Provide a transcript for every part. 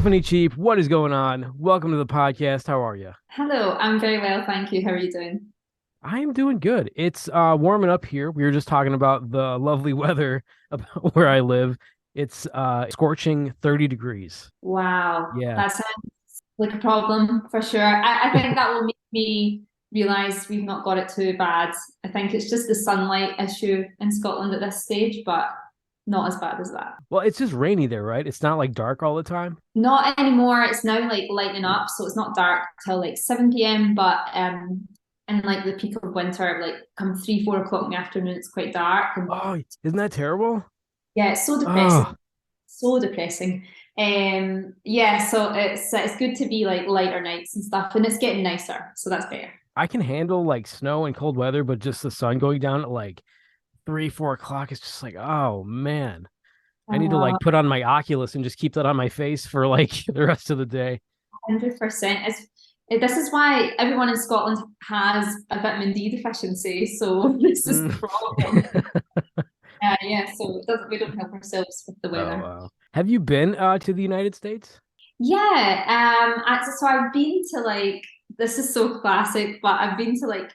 Stephanie Cheape, what is going on? Welcome to the podcast. How are you? Hello, I'm very well, thank you. How are you doing? I am doing good. It's warming up here. We were just talking about the lovely weather about where I live. It's scorching 30 degrees. Wow, Yeah. that sounds like a problem for sure. I think that will make me realize we've not got it too bad. I think it's just the sunlight issue in Scotland at this stage, but not as bad as that. Well, it's just rainy there, right? It's not like dark all the time. Not anymore. It's now like lightening up, so it's not dark till like 7 p.m. But in like the peak of winter, like come 3, 4 o'clock in the afternoon, it's quite dark. And Oh, isn't that terrible? yeah, it's so depressing. Oh, So depressing. Yeah, so it's good to be like lighter nights and stuff, and it's getting nicer, so that's better. I can handle like snow and cold weather, but just the sun going down at like 3, 4 o'clock, it's just like, oh man. I need to like Uh, put on my Oculus and just keep that on my face for like the rest of the day. 100%. This is why everyone in Scotland has a vitamin D deficiency. So this is Mm. the problem. Yeah, so we don't help ourselves with the Oh weather. wow. Have you been to the United States? Yeah, so I've been to like this is so classic, but I've been to like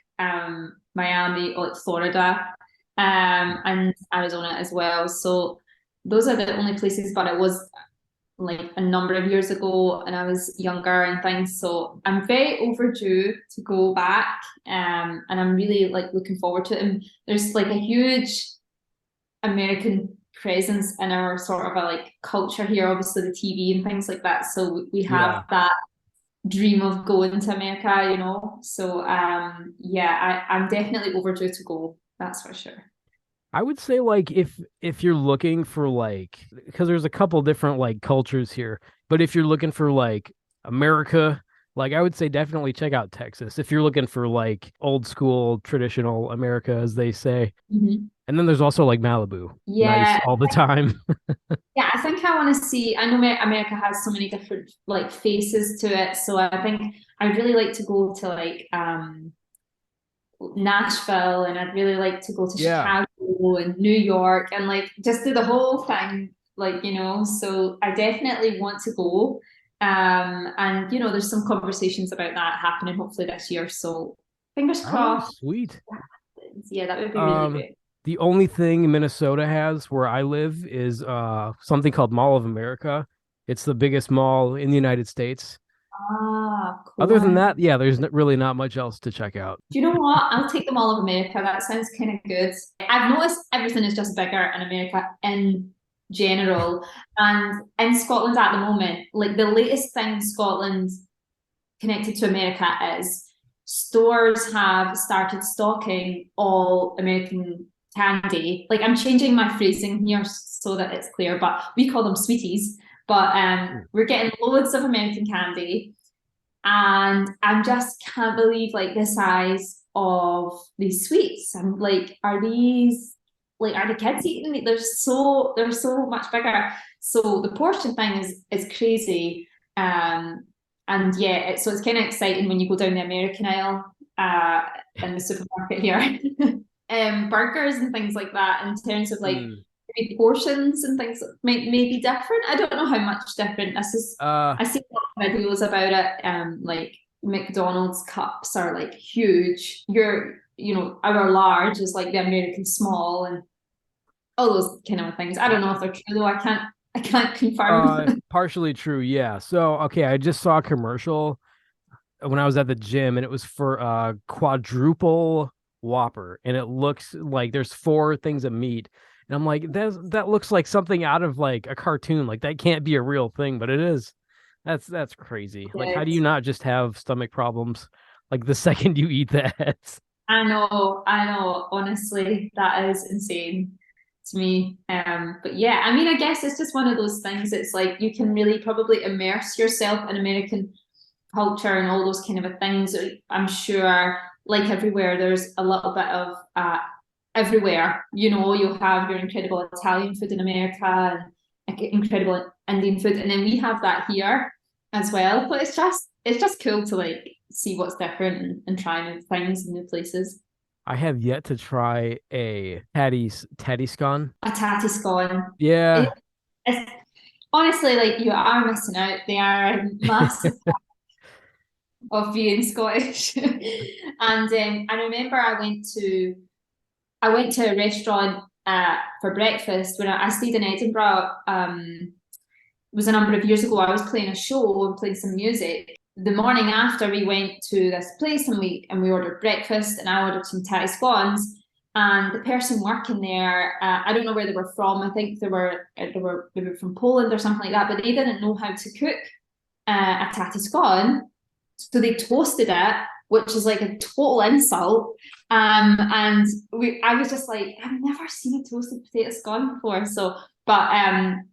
Miami or like Florida, and Arizona as well. So those are the only places, but it was like a number of years ago and I was younger and things. So I'm very overdue to go back. And I'm really like looking forward to it. And there's like a huge American presence in our sort of a like culture here, obviously the TV and things like that. So we have Yeah. that dream of going to America, you know. So yeah, I'm definitely overdue to go, that's for sure. I would say like if you're looking for like because there's a couple different like cultures here, but if you're looking for like America, like I would say definitely check out Texas if you're looking for like old school traditional America as they say. Mhm. And then there's also like Malibu. Nice Yeah, all the time. yeah, I think I want to see. I know America has so many different like faces to it, so I think I'd really like to go to like Nashville, and I'd really like to go to Yeah. Chicago and New York, and like just do the whole thing, like you know. So I definitely want to go, and you know, there's some conversations about that happening hopefully this year. So fingers Oh, crossed. sweet. Yeah, that would be really Um, great. the only thing Minnesota has where I live is something called Mall of America. It's the biggest mall in the United States. Ah, Other than cool. that, yeah, there's really not much else to check out. Do you know what? I'll take them all of America. That sounds kind of good. I've noticed everything is just bigger in America in general. And in Scotland at the moment, like the latest thing Scotland connected to America is stores have started stocking all American candy. Like I'm changing my phrasing here so that it's clear, but we call them sweeties. But we're getting loads of American candy and I just can't believe like the size of these sweets. I'm like, are the kids eating it? They're so much bigger. So the portion thing is crazy. Um, and yeah, so it's kind of exciting when you go down the American aisle in the supermarket here. Burgers and things like that in terms of like Mm. maybe portions and things may be different. I don't know how much different. This is Uh, I see a lot of videos about it. Like McDonald's cups are like huge. Our large is like the American small and all those kind of things. I don't know if they're true though. I can't confirm. partially true, yeah. So, okay, I just saw a commercial when I was at the gym, and it was for quadruple Whopper, and it looks like there's four things of meat, and I'm like, that looks like something out of like a cartoon. Like that can't be a real thing, but it is. That's crazy. Like, how do you Yes. not just have stomach problems like the second you eat that? I know. Honestly, that is insane to me. But yeah, I mean, I guess it's just one of those things. It's like you can really probably immerse yourself in American culture and all those kind of things. I'm sure, like everywhere, there's a little bit of everywhere. You know, you'll have your incredible Italian food in America and incredible Indian food, and then we have that here as well. But it's just cool to like see what's different and try new things and new places. I have yet to try a Teddy scone. A tatty scone. It, Yeah, it's honestly, like you are missing out. They are a massive of being Scottish. And I remember I went to a restaurant for breakfast when I stayed in Edinburgh. It was a number of years ago. I was playing a show and playing some music. The morning after, we went to this place and we ordered breakfast, and I ordered some tatty scones. And the person working there, I don't know where they were from. I think they were from Poland or something like that, but they didn't know how to cook a tatty scone, so they toasted it, which is like a total insult. And I was just like, I've never seen a toasted potato scone before. So, but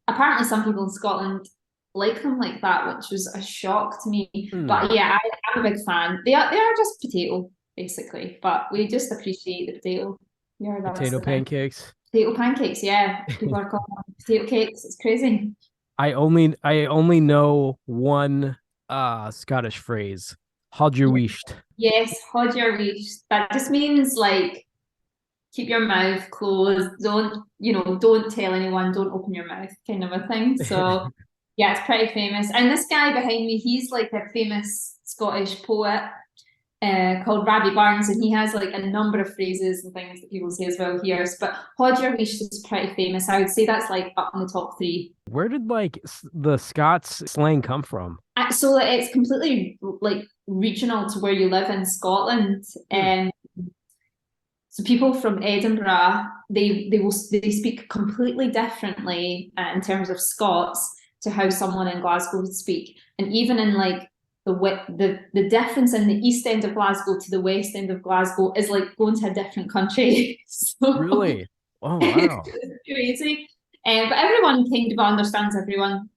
apparently some people in Scotland like them like that, which was a shock to me. But yeah, I'm a big fan. They are just potato basically, but we just appreciate the potato. Yeah, Potato pancakes. potato pancakes. Yeah, people are calling them potato cakes. It's crazy. I only know one Scottish phrase. Hold your wisht. Yes, hold your leash. That just means like keep your mouth closed. Don't tell anyone, don't open your mouth, kind of a thing. So yeah, it's pretty famous. And this guy behind me, he's like a famous Scottish poet called Rabbie Barnes, and he has like a number of phrases and things that people say as well here. But Hold Your Leash is pretty famous. I would say that's like up in the top three. Where did like the Scots slang come from? So it's completely like regional to where you live in Scotland. And so people from Edinburgh, they speak completely differently in terms of Scots to how someone in Glasgow would speak, and even in like the difference in the east end of Glasgow to the west end of Glasgow is like going to a different country. So Really? Oh wow. it's crazy. But everyone kind of understands everyone.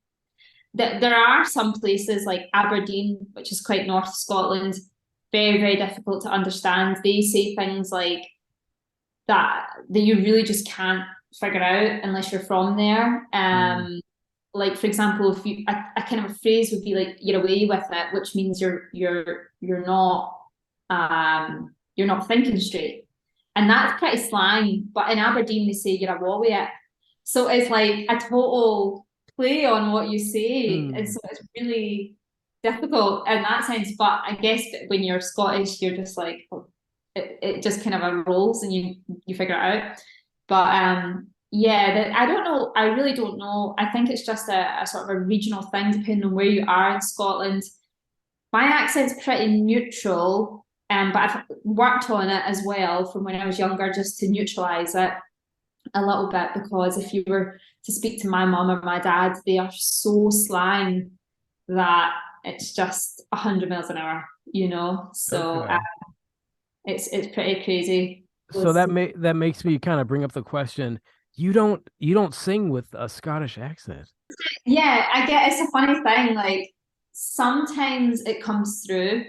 There are some places like Aberdeen, which is quite north Scotland, very, very difficult to understand. They say things like that you really just can't figure out unless you're from there. Like for example, if you a kind of a phrase would be like "you're away with it," which means you're not thinking straight, and that's pretty slang. But in Aberdeen, they say "you're a wall with it," so it's like a total play on what you say, and so it's really difficult in that sense. But I guess when you're Scottish, you're just like, oh, it just kind of unrolls and you figure it out. But yeah, I don't know. I really don't know. I think it's just a sort of a regional thing depending on where you are in Scotland. My accent's pretty neutral, but I've worked on it as well from when I was younger just to neutralize it a little bit, because if you were to speak to my mum or my dad, they are so slang that it's just 100 miles an hour, So Okay. it's pretty crazy. So that makes me kind of bring up the question. You don't sing with a Scottish accent. Yeah, I get it's a funny thing. Like sometimes it comes through.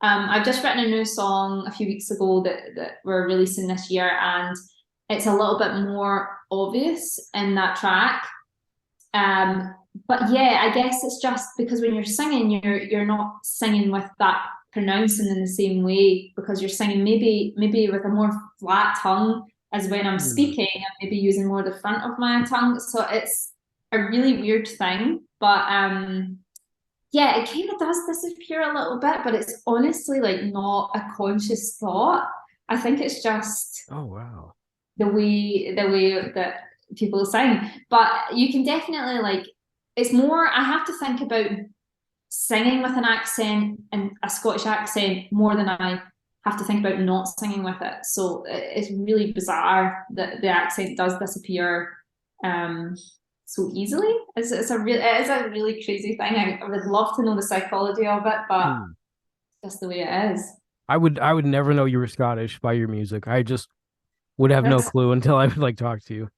I've just written a new song a few weeks ago that we're releasing this year, and it's a little bit more obvious in that track. But yeah, I guess it's just because when you're singing, you're not singing with that pronouncing in the same way, because you're singing maybe with a more flat tongue as when I'm speaking, and maybe using more the front of my tongue. So it's a really weird thing. But yeah, it kind of does disappear a little bit, but it's honestly like not a conscious thought. I think it's just Oh wow. the way that people sing. But you can definitely like it's more I have to think about singing with an accent and a Scottish accent more than I have to think about not singing with it. So it's really bizarre that the accent does disappear so easily. It is a really crazy thing. I would love to know the psychology of it, but just the way it is. I would never know you were Scottish by your music. I just would have no That's clue until I would like talk to you.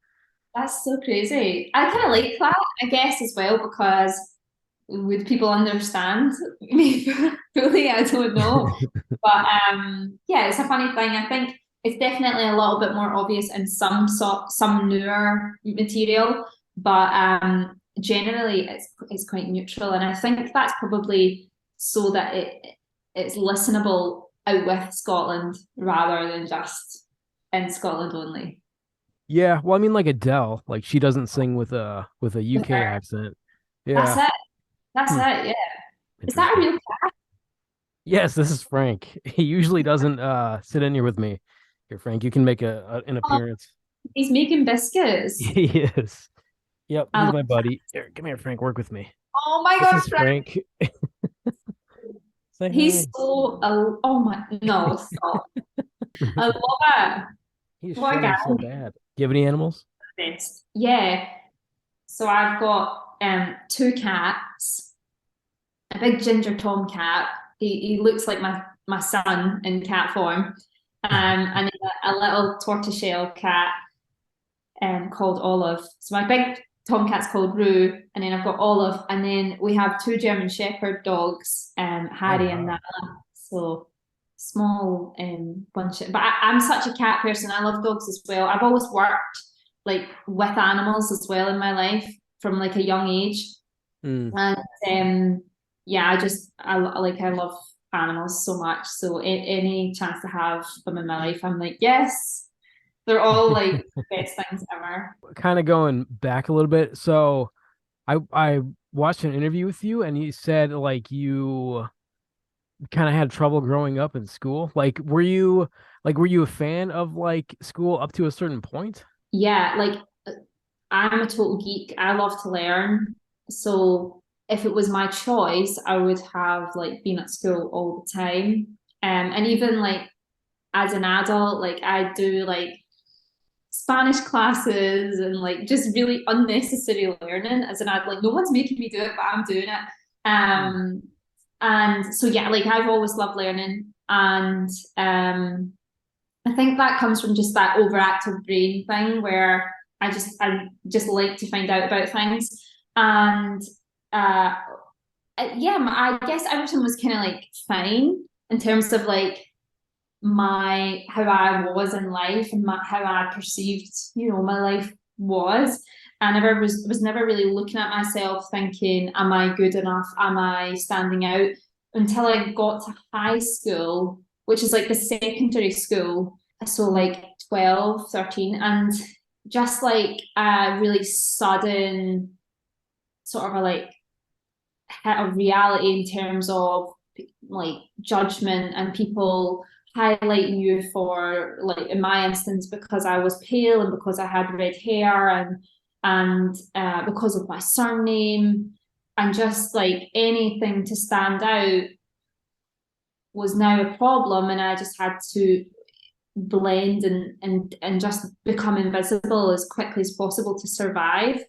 that's so crazy. I kind of like that, I guess, as well, because would people understand me fully? I don't know. But yeah, it's a funny thing. I think it's definitely a little bit more obvious in some newer material, but generally it's quite neutral, and I think that's probably so that it's listenable out with Scotland rather than just in Scotland only. Yeah, well, I mean, like Adele, like she doesn't sing with a With UK her. accent. That's Yeah. it. That's Hmm. it. Yeah. Is that a Interesting. real? Yes, this is Frank. He usually doesn't sit in here with me. Here, Frank, you can make an Oh, appearance. he's making biscuits. He is. Yep, I he's love, my buddy. Here, come here, Frank. Work with me. oh my This God, is Frank. Frank. Say He's hi. so, oh my, no, stop. I love it. He's What a shedding guy. so bad. Do you have any animals? Best. Yeah. So I've got two cats, a big ginger tomcat. He looks like my son in cat form. And then a little tortoiseshell cat called Olive. So my big tomcat's called Rue, and then I've got Olive, and then we have two German Shepherd dogs, Oh Harry and wow. Nala. So small bunch of, but I'm such a cat person. I love dogs as well. I've always worked like with animals as well in my life from like a young age. Mm. And yeah, I love animals so much. So any chance to have them in my life, I'm like, yes, they're all like the best things ever. Kind of going back a little bit. So I watched an interview with you and you said like you kind of had trouble growing up in school. Like were you a fan of like school up to a certain point? Yeah, like I'm a total geek. I love to learn. So if it was my choice, I would have like been at school all the time. And even like as an adult, like I do like Spanish classes and like just really unnecessary learning as an adult. Like no one's making me do it, but I'm doing it. Hmm. Um, and so yeah, like I've always loved learning, and I think that comes from just that overactive brain thing where I just like to find out about things, and uh, yeah, I guess everything was kind of like fine in terms of like my how I was in life and how I perceived, my life was. I never was never really looking at myself thinking, am I good enough? Am I standing out? Until I got to high school, which is like the secondary school. So like 12, 13, and just like a really sudden sort of a like hit of reality in terms of like judgment and people highlighting you for like in my instance because I was pale and because I had red hair and because of my surname and just like anything to stand out was now a problem and I just had to blend and just become invisible as quickly as possible to survive.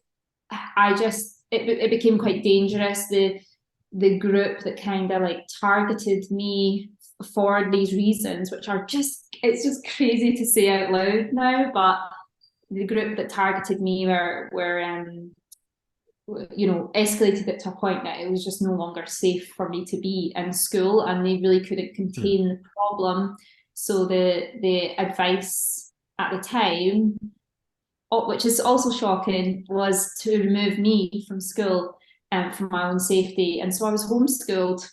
It became quite dangerous. The group that kind of like targeted me for these reasons, which are just it's just crazy to say out loud now, but the group that targeted me were escalated it to a point that it was just no longer safe for me to be in school and they really couldn't Hmm. contain the problem. So the advice at the time, which is also shocking, was to remove me from school and for my own safety. And so I was homeschooled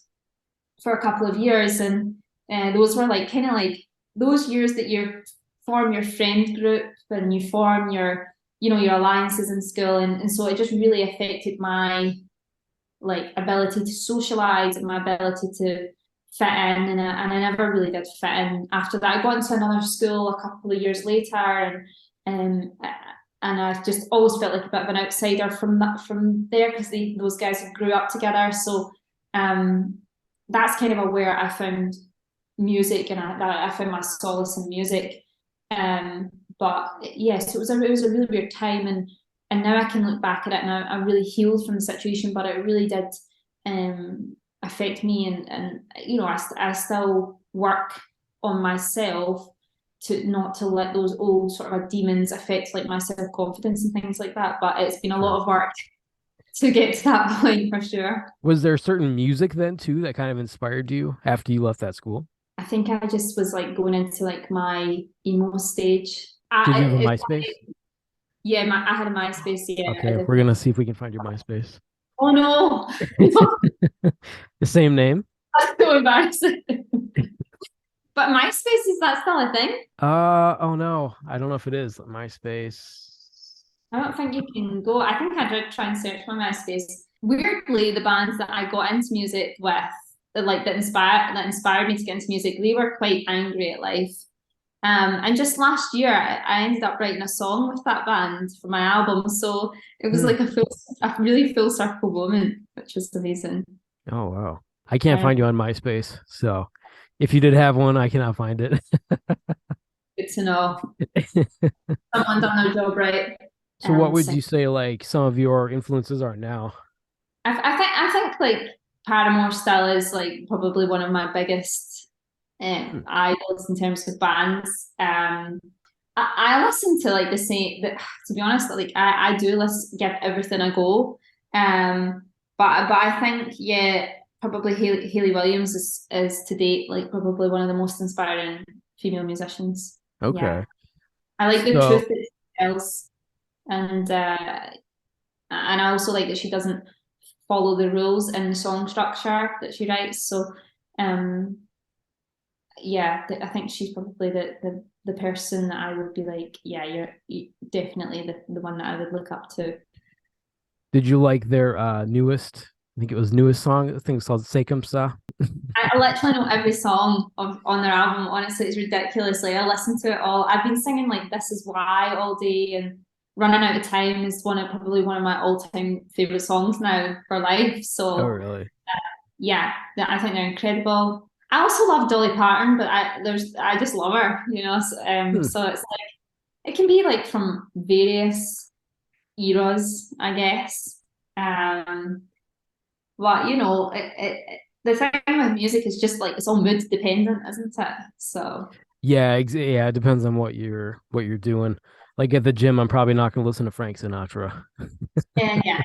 for a couple of years, and those were like kind of like those years that you form your friend group and you form your alliances in school, and so it just really affected my like ability to socialize and my ability to fit in, and I never really did fit in after that. I got into another school a couple of years later, and I just always felt like a bit of an outsider from there because those guys grew up together. So um, that's kind of where I found music and I found my solace in music. Um, but yes, it was a really weird time, and now I can look back at it and I'm really healed from the situation, but it really did affect me, and I still work on myself to not to let those old sort of demons affect like my self confidence and things like that. But it's been a Sure. lot of work to get to that point for sure. Was there certain music then too that kind of inspired you after you left that school? I think I just was like going into like my emo stage. Did you have a It's MySpace? yeah, I had a MySpace. Yeah, I Okay, did. we're gonna see if we can find your MySpace. Oh no, The same name? that's so embarrassing. But MySpace, is that still a thing? Oh no, I don't know if it is MySpace. I don't think you can go. I think I did try and search my MySpace. Weirdly, the bands that I got into music with, that inspired me to get into music, they were quite angry at life. And just last year, I ended up writing a song with that band for my album. So it was Hmm. like a really full circle moment, which was amazing. Oh wow. I can't Um, find you on MySpace. So if you did have one, I cannot find it. Good to know. Someone done their job right. So what would So you say like some of your influences are now? I think like Paramore still is like probably one of my biggest Hmm. idols in terms of bands. I listen to like the same. To be honest, like I do listen, give everything a go. Um, but I think yeah, probably Hayley Williams is to date like probably one of the most inspiring female musicians. Yeah, Okay. I like the truth So that she tells, and I also like that she doesn't follow the rules in the song structure that she writes. So, um, yeah, I think she's probably the person that I would be like, yeah, you're definitely the one that I would look up to. did you like their newest, I think it was newest song, I think it's called Sekumsa. I literally know every song on their album. Honestly, it's ridiculous. Like I listen to it all. I've been singing like "This Is Why" all day, and "Running Out of Time" is probably one of my all-time favorite songs now for life. Oh So really? yeah, I think they're incredible. I also love Dolly Parton, but I just love her, So, Hmm. so it's like it can be like from various eras, I guess. But the thing with music is just like it's all mood dependent, isn't it? So Yeah, it depends on what you're doing. Like at the gym, I'm probably not gonna listen to Frank Sinatra. and yeah,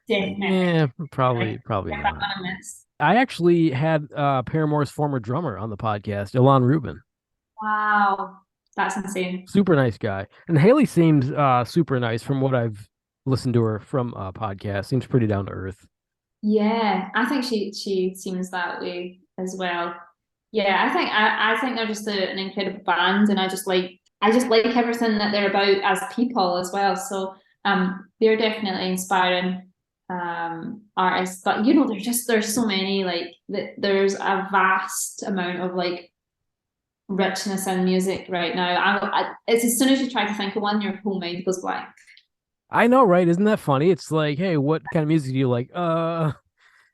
definitely. Yeah, Like, probably get that not. on a miss. I actually had Paramore's former drummer on the podcast, Ilan Rubin. Wow, that's insane. Super nice guy. And Haley seems super nice from what I've listened to her from podcast. Seems pretty down to earth. Yeah, I think she seems that way as well. Yeah, I think they're just an incredible band, and I just like everything that they're about as people as well. So they're definitely inspiring artists. But there's so many there's a vast amount of like richness in music right now. It's as soon as you try to think of one, your whole mind goes blank. I know, right? Isn't that funny? It's like, hey, what kind of music do you like? Like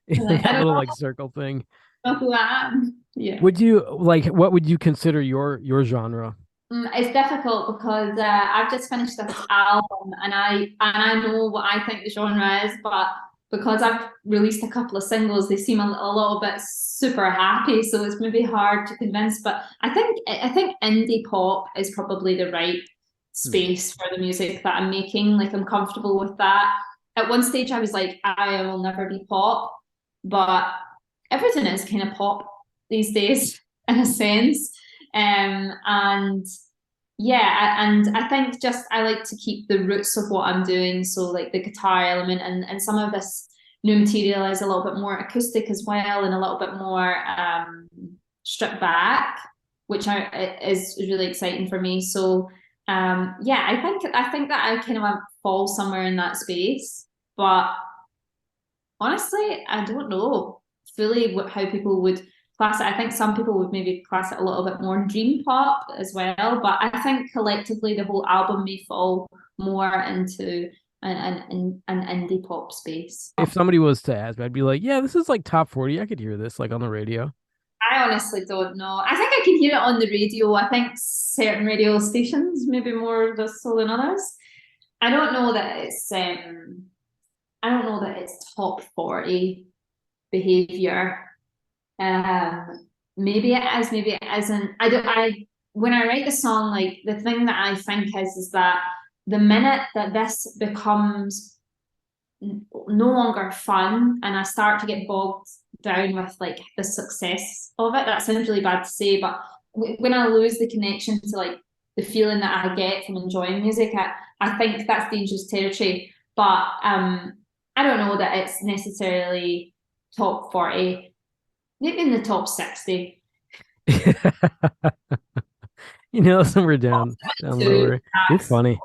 I That don't little like circle thing. know who I am. Yeah. Would you like what would you consider your genre? It's difficult because I've just finished this album and I know what I think the genre is, but because I've released a couple of singles, they seem a little bit super happy, so it's maybe hard to convince. But I think indie pop is probably the right Hmm. space for the music that I'm making. Like I'm comfortable with that. At one stage, I was like, I will never be pop, but everything is kind of pop these days in a sense. And yeah, and I think just I like to keep the roots of what I'm doing. So like the guitar element and some of this new material is a little bit more acoustic as well and a little bit more stripped back, which is really exciting for me. So yeah, I think that I kind of fall somewhere in that space. But honestly, I don't know fully how people would class it. I think some people would maybe class it a little bit more dream pop as well, but I think collectively the whole album may fall more into an indie pop space. If somebody was to ask me, I'd be like, yeah, this is like top 40. I could hear this like on the radio. I honestly don't know. I think I can hear it on the radio. I think certain radio stations maybe more so than others. I don't know that it's I don't know that it's top 40 behavior. Maybe it is, maybe it isn't. I don't. When I write the song, like the thing that I think is that the minute that this becomes no longer fun, and I start to get bogged down with like the success of it, that sounds really bad to say, but when I lose the connection to like the feeling that I get from enjoying music, I think that's dangerous territory. But I don't know that it's necessarily top 40, maybe in the top 60. You know, somewhere down To lower. You're tracks, funny.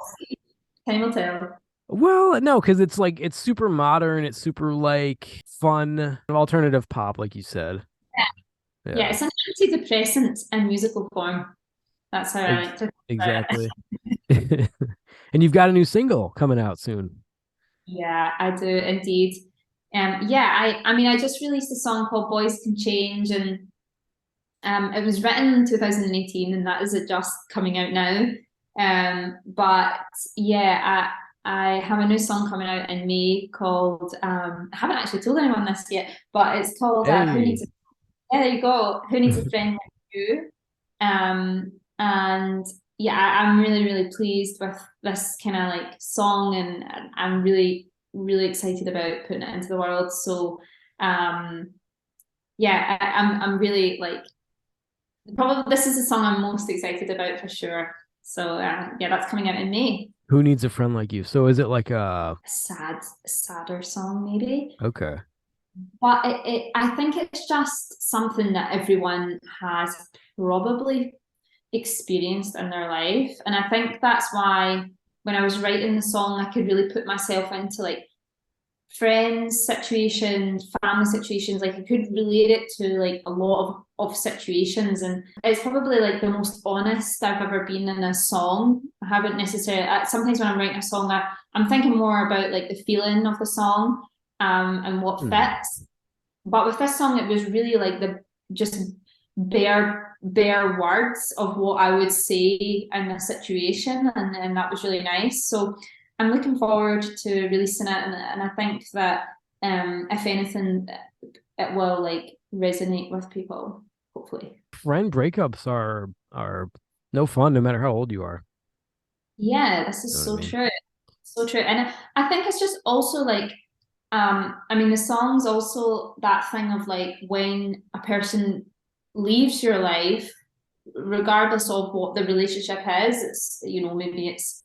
time will tell. Well, no, because it's like it's super modern, it's super like fun, alternative pop, like you said. Yeah, Yeah, it's an antidepressant in musical form. That's how I ex like to describe it. exactly. And you've got a new single coming out soon. Yeah, I do indeed. Yeah, I mean, I just released a song called "Boys Can Change," and it was written in 2018, and that is it just coming out now. But yeah, I have a new song coming out in May called I haven't actually told anyone this yet, but it's called "Who Hey. Needs a." Yeah, there you go. Who needs a friend like you? And yeah, I'm really, really pleased with this kind of like song, and I'm really, really excited about putting it into the world. So, um, yeah, I'm really like probably this is the song I'm most excited about for sure. So, yeah, that's coming out in May. Who needs a friend like you? So is it like a A sadder song maybe. okay. But I think it's just something that everyone has probably experienced in their life. And I think that's why when I was writing the song, I could really put myself into like friends situations, family situations. Like I could relate it to like a lot of situations. And it's probably like the most honest I've ever been in a song. I haven't necessarily, sometimes when I'm writing a song, I'm thinking more about like the feeling of the song and what Hmm. fits. But with this song, it was really like the just bare words of what I would say in a situation, and that was really nice. So I'm looking forward to releasing it, and I think that if anything, it will like resonate with people, hopefully. Friend breakups are no fun no matter how old you are. Yeah, this You know is what I so mean? true. So true. And I think it's just also like, I mean, the song's also that thing of like when a person leaves your life, regardless of what the relationship is, it's, you know, maybe it's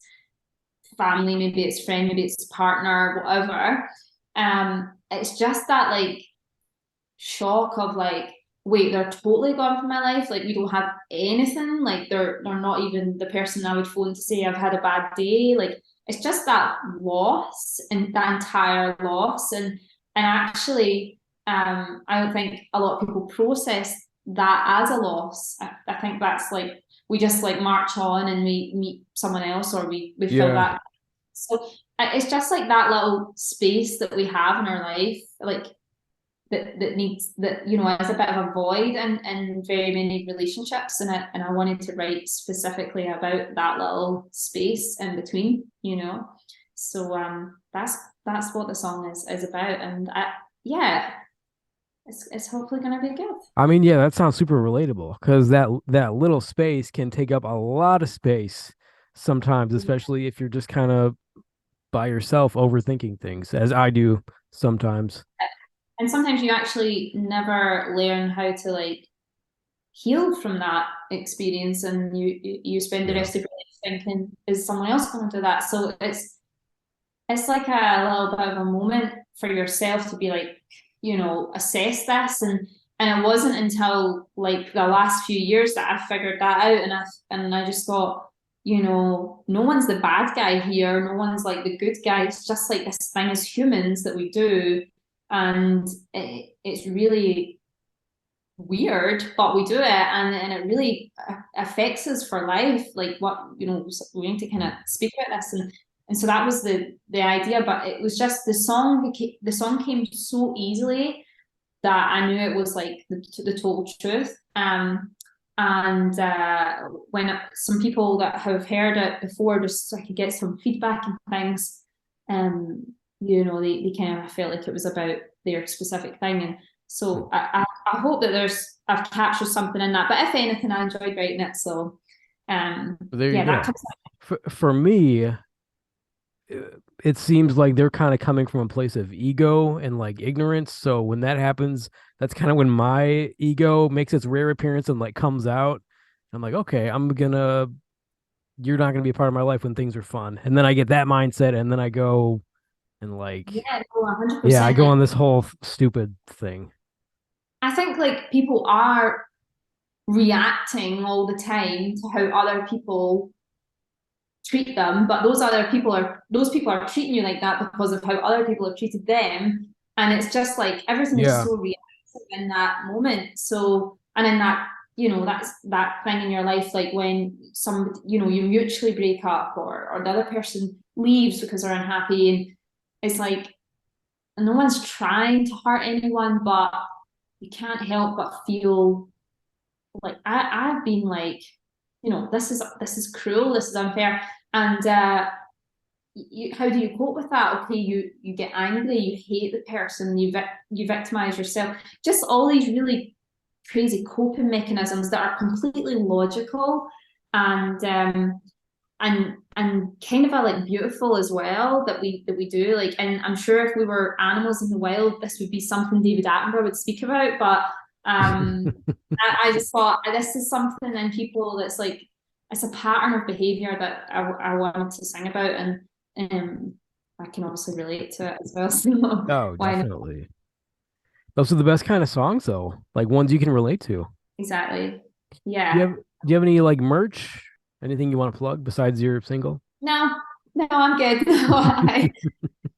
family, maybe it's friend, maybe it's partner, whatever. It's just that like shock of like, wait, they're totally gone from my life. Like we don't have anything. Like they're not even the person I would phone to say I've had a bad day. Like it's just that loss and that entire loss. And actually, I don't think a lot of people process that as a loss. I think that's like we just like march on and we meet someone else or we fill Yeah. that. So it's just like that little space that we have in our life. Like that needs that you know is a bit of a void in very many relationships, and I wanted to write specifically about that little space in between, you know. So that's what the song is about, and yeah, it's hopefully gonna be good. I mean, yeah, that sounds super relatable because that little space can take up a lot of space sometimes, especially if you're just kind of by yourself overthinking things, as I do sometimes. And sometimes you actually never learn how to like heal from that experience, and you spend the Yeah. rest of your life thinking, is someone else going to do that? So it's like a little bit of a moment for yourself to be like, you know, assess this. And it wasn't until like the last few years that I figured that out, and I just thought, you know, no one's the bad guy here, no one's like the good guy. It's just like this thing as humans that we do, and it's really weird, but we do it, and it really affects us for life. Like what you know, we need to kind of speak about this, and so that was the idea. But it was just the song came so easily that I knew it was like the total truth. And when some people that have heard it before, just so I could get some feedback and things, um, you know, they kind of felt like it was about their specific thing, and so I hope that I've captured something in that. But if anything, I enjoyed writing it. So There you yeah, that go. comes. For me, it seems like they're kind of coming from a place of ego and like ignorance. So when that happens, that's kind of when my ego makes its rare appearance and like comes out. I'm like, okay, you're not gonna be a part of my life when things are fun. And then I get that mindset, and then I go and like, Yeah, no, one hundred yeah, I percent. go Like on this whole stupid thing. I think like people are. reacting all the time to how other people treat them, but those people are treating you like that because of how other people have treated them. And it's just like everything is Yeah. so reactive in that moment. So, and in that, that's that thing in your life, like when some, you mutually break up, or the other person leaves because they're unhappy, and it's like no one's trying to hurt anyone, but you can't help but feel like I've been like, this is cruel, this is unfair. And how do you cope with that? Okay, you get angry, you hate the person, you victimize yourself. Just all these really crazy coping mechanisms that are completely logical, and kind of like beautiful as well, that we do. Like, and I'm sure if we were animals in the wild, this would be something David Attenborough would speak about. But I just thought this is something in people that's like, it's a pattern of behavior that I wanted to sing about, and I can obviously relate to it as well. So Oh, why not? definitely. Those are the best kind of songs, though. Like ones you can relate to. Exactly. Do you Yeah. have Do you have any like merch? Anything you want to plug besides your single? No, no, I'm good. No,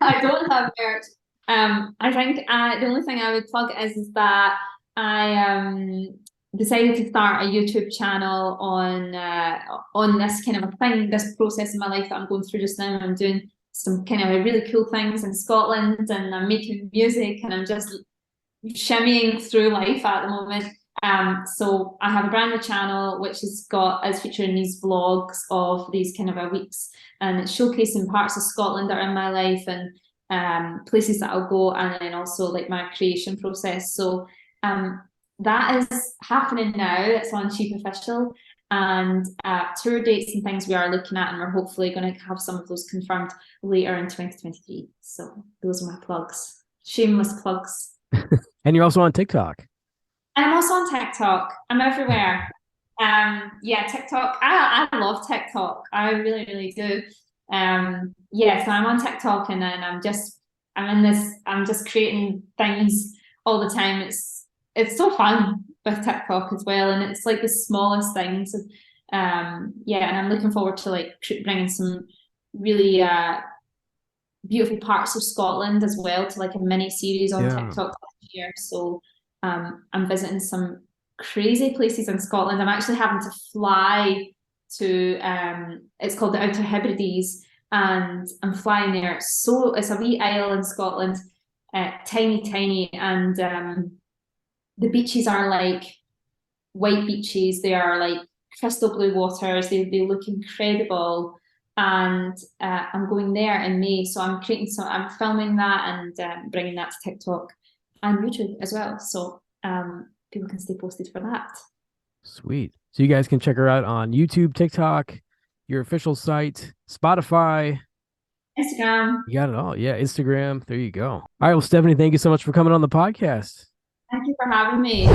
I don't have merch. I think the only thing I would plug is that I decided to start a YouTube channel on this kind of a thing, this process in my life that I'm going through just now. I'm doing some kind of really cool things in Scotland, and I'm making music, and I'm just shimmying through life at the moment. So I have a brand new channel which is featuring these vlogs of these kind of a weeks, and it's showcasing parts of Scotland that are in my life, and places that I'll go, and then also like my creation process. So that is happening now. It's on Cheape Official, and tour dates and things we are looking at, and we're hopefully going to have some of those confirmed later in 2023. So those are my plugs, shameless plugs. And you're also on TikTok. And I'm also on TikTok. I'm everywhere. Yeah, TikTok. I love TikTok. I really, really do. Yeah, so I'm on TikTok, and then I'm just creating things all the time. It's so fun with TikTok as well, and it's like the smallest things. Yeah, and I'm looking forward to like bringing some really beautiful parts of Scotland as well, to like a mini series on Yeah. TikTok this year. So I'm visiting some crazy places in Scotland. I'm actually having to fly to it's called the Outer Hebrides, and I'm flying there. It's a wee isle in Scotland, tiny, tiny, and the beaches are like white beaches. They are like crystal blue waters. They look incredible. And I'm going there in May, so I'm filming that, and bringing that to TikTok and YouTube as well. So people can stay posted for that. Sweet. So you guys can check her out on YouTube, TikTok, your official site, Spotify. Instagram. You got it all. Yeah, Instagram. There you go. All right. Well, Stephanie, thank you so much for coming on the podcast. Thank you for having me.